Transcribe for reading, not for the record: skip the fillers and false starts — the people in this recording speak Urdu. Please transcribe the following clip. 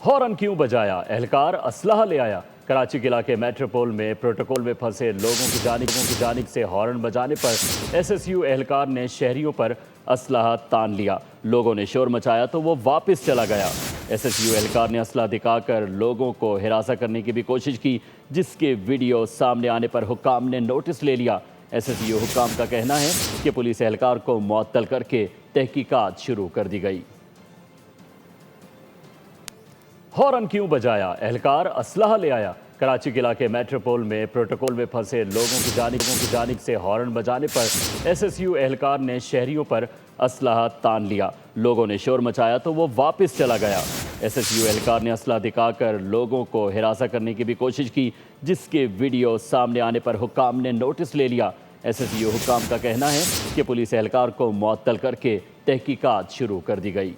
ہارن کیوں بجایا؟ اہلکار اسلحہ لے آیا۔ کراچی کے علاقے میٹروپول میں پروٹوکول میں پھنسے لوگوں کی جانب سے ہارن بجانے پر ایس ایس یو اہلکار نے شہریوں پر اسلحہ تان لیا۔ لوگوں نے شور مچایا تو وہ واپس چلا گیا۔ ایس ایس یو اہلکار نے اسلحہ دکھا کر لوگوں کو ہراساں کرنے کی بھی کوشش کی، جس کے ویڈیو سامنے آنے پر حکام نے نوٹس لے لیا۔ ایس ایس یو حکام کا کہنا ہے کہ پولیس اہلکار کو معطل کر کے تحقیقات شروع کر دی گئی۔ ہارن کیوں بجایا؟ اہلکار اسلحہ لے آیا۔ کراچی کے علاقے میٹروپول میں پروٹوکول میں پھنسے لوگوں کی جانب سے ہارن بجانے پر ایس ایس یو اہلکار نے شہریوں پر اسلحہ تان لیا۔ لوگوں نے شور مچایا تو وہ واپس چلا گیا۔ ایس ایس یو اہلکار نے اسلحہ دکھا کر لوگوں کو ہراساں کرنے کی بھی کوشش کی، جس کے ویڈیو سامنے آنے پر حکام نے نوٹس لے لیا۔ ایس ایس یو حکام کا کہنا ہے کہ پولیس اہلکار کو معطل کر کے تحقیقات شروع کر دی گئی۔